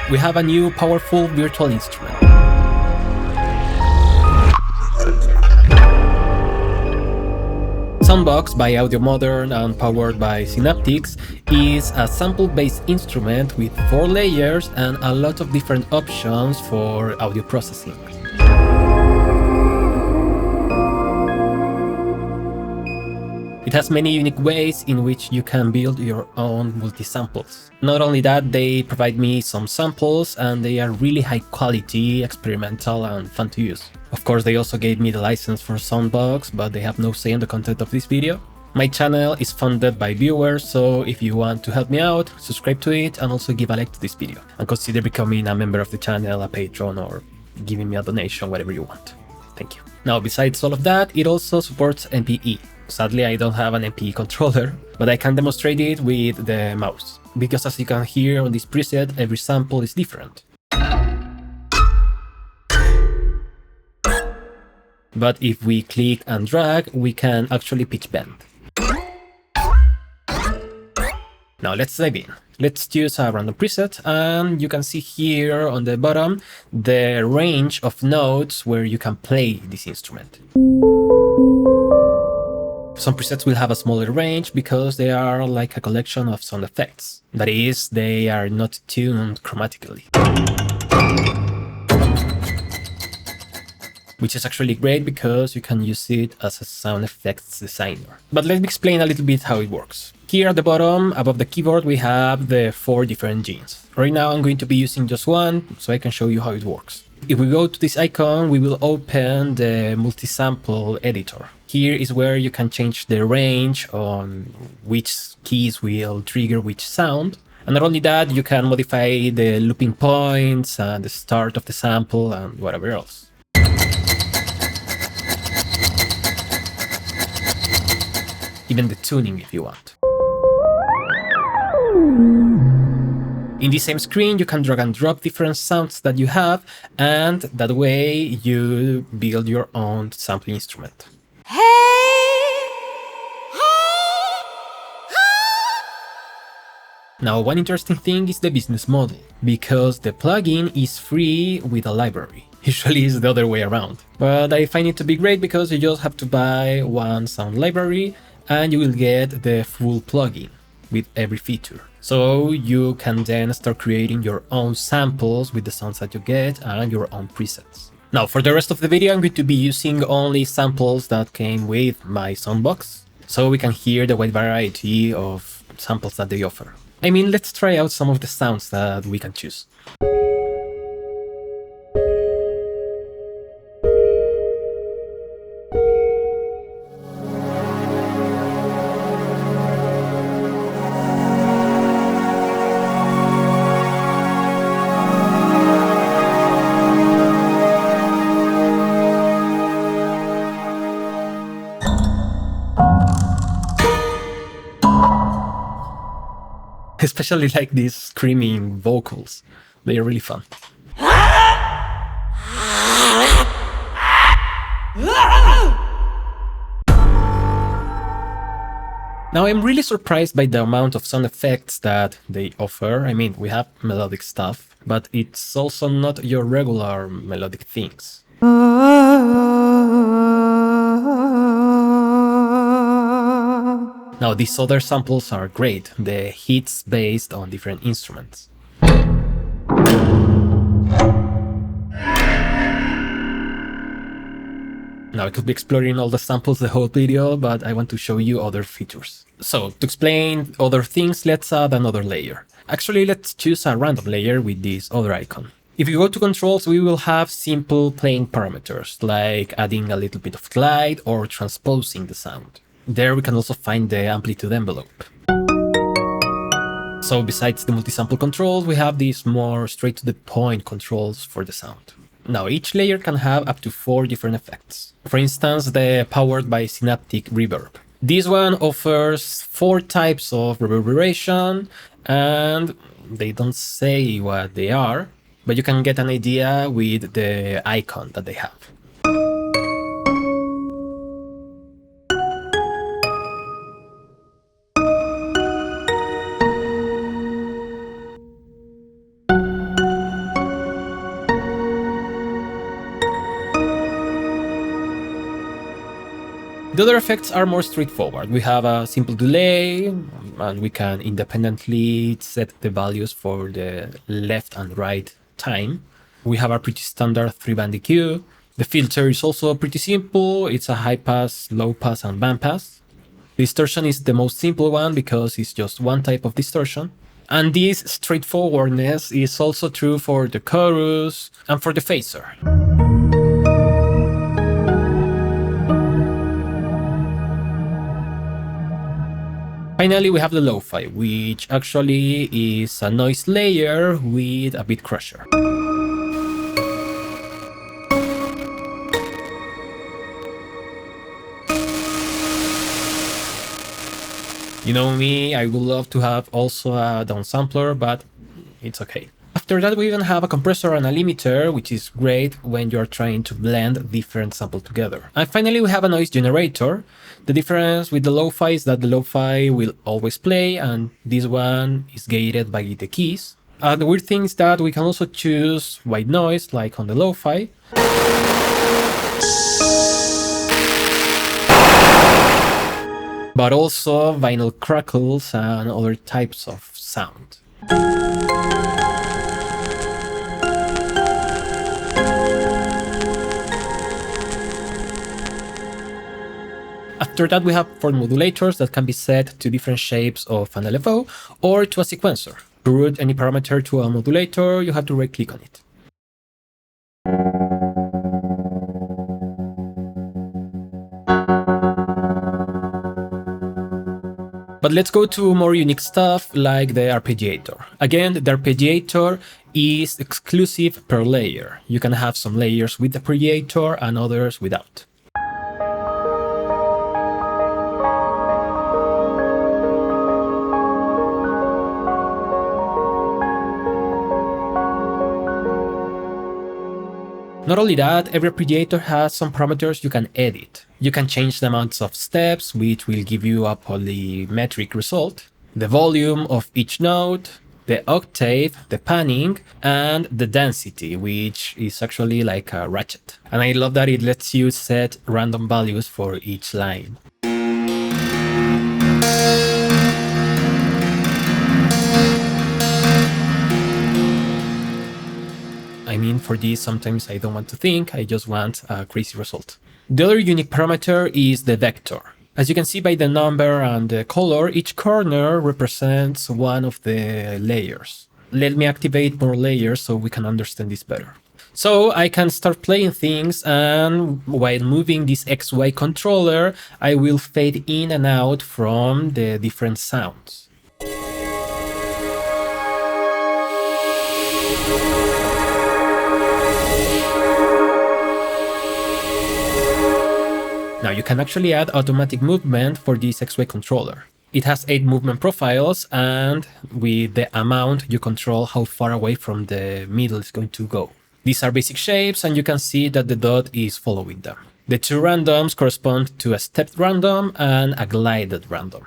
we have a new powerful virtual instrument. Soundbox by Audiomodern and powered by Synaptics is a sample-based instrument with 4 layers and a lot of different options for audio processing. It has many unique ways in which you can build your own multi-samples. Not only that, they provide me some samples and they are really high quality, experimental and fun to use. Of course, they also gave me the license for Soundbox, but they have no say in the content of this video. My channel is funded by viewers, so if you want to help me out, subscribe to it and also give a like to this video. And consider becoming a member of the channel, a patron, or giving me a donation, whatever you want. Thank you. Now, besides all of that, it also supports MPE. Sadly, I don't have an MPE controller, but I can demonstrate it with the mouse. Because as you can hear on this preset, every sample is different. But if we click and drag, we can actually pitch bend. Now let's dive in. Let's choose a random preset, and you can see here on the bottom the range of notes where you can play this instrument. Some presets will have a smaller range because they are like a collection of sound effects. That is, they are not tuned chromatically. Which is actually great because you can use it as a sound effects designer. But let me explain a little bit how it works. Here at the bottom, above the keyboard, we have the 4 different genes. Right now I'm going to be using just one, so I can show you how it works. If we go to this icon, we will open the multi-sample editor. Here is where you can change the range on which keys will trigger which sound. And not only that, you can modify the looping points and the start of the sample and whatever else. Even the tuning if you want. In the same screen, you can drag and drop different sounds that you have, and that way you build your own sampling instrument. Now, one interesting thing is the business model, because the plugin is free with a library. Usually it's the other way around. But I find it to be great because you just have to buy one sound library and you will get the full plugin with every feature. So you can then start creating your own samples with the sounds that you get and your own presets. Now, for the rest of the video, I'm going to be using only samples that came with my Soundbox, so we can hear the wide variety of samples that they offer. I mean, let's try out some of the sounds that we can choose. Especially like these screaming vocals. They are really fun. Now I'm really surprised by the amount of sound effects that they offer. I mean, we have melodic stuff, but it's also not your regular melodic things. Now, these other samples are great, the hits based on different instruments. Now, I could be exploring all the samples the whole video, but I want to show you other features. So, to explain other things, let's add another layer. Actually, let's choose a random layer with this other icon. If you go to controls, we will have simple playing parameters, like adding a little bit of glide or transposing the sound. There we can also find the amplitude envelope. So besides the multi-sample controls, we have these more straight-to-the-point controls for the sound. Now each layer can have up to 4 different effects. For instance, the powered by Synaptic reverb. This one offers 4 types of reverberation, and they don't say what they are, but you can get an idea with the icon that they have. The other effects are more straightforward. We have a simple delay, and we can independently set the values for the left and right time. We have a pretty standard 3-band EQ. The filter is also pretty simple. It's a high pass, low pass, and band pass. Distortion is the most simple one because it's just one type of distortion. And this straightforwardness is also true for the chorus and for the phaser. Finally, we have the lo-fi, which actually is a noise layer with a bit crusher. You know me, I would love to have also a downsampler, but it's okay. After that, we even have a compressor and a limiter, which is great when you're trying to blend different samples together. And finally, we have a noise generator. The difference with the lo-fi is that the lo-fi will always play, and this one is gated by the keys. The weird thing is that we can also choose white noise, like on the lo-fi. But also vinyl crackles and other types of sound. After that, we have 4 modulators that can be set to different shapes of an LFO or to a sequencer. To route any parameter to a modulator, you have to right-click on it. But let's go to more unique stuff like the arpeggiator. Again, the arpeggiator is exclusive per layer. You can have some layers with the arpeggiator and others without. Not only that, every arpeggiator has some parameters you can edit. You can change the amounts of steps, which will give you a polymetric result, the volume of each note, the octave, the panning, and the density, which is actually like a ratchet. And I love that it lets you set random values for each line. I mean, for this, sometimes I don't want to think, I just want a crazy result. The other unique parameter is the vector. As you can see by the number and the color, each corner represents one of the layers. Let me activate more layers so we can understand this better. So I can start playing things, and while moving this XY controller, I will fade in and out from the different sounds. Now you can actually add automatic movement for this XY controller. It has 8 movement profiles, and with the amount you control how far away from the middle it's going to go. These are basic shapes, and you can see that the dot is following them. The 2 randoms correspond to a stepped random and a glided random.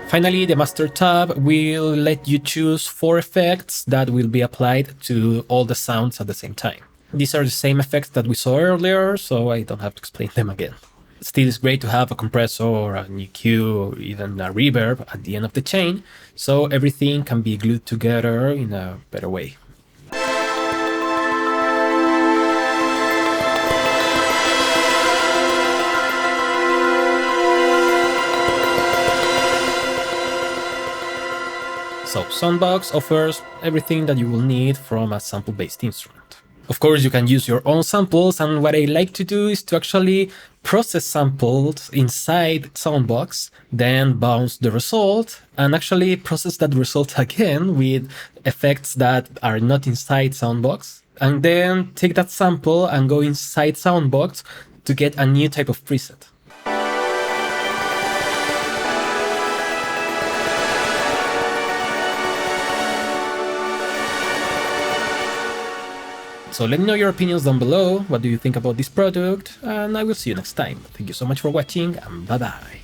Finally, the Master tab will let you choose 4 effects that will be applied to all the sounds at the same time. These are the same effects that we saw earlier, so I don't have to explain them again. Still, it's great to have a compressor or an EQ or even a reverb at the end of the chain, so everything can be glued together in a better way. So Soundbox offers everything that you will need from a sample-based instrument. Of course, you can use your own samples, and what I like to do is to actually process samples inside Soundbox, then bounce the result, and actually process that result again with effects that are not inside Soundbox, and then take that sample and go inside Soundbox to get a new type of preset. So let me know your opinions down below. What do you think about this product? And I will see you next time. Thank you so much for watching, and bye bye.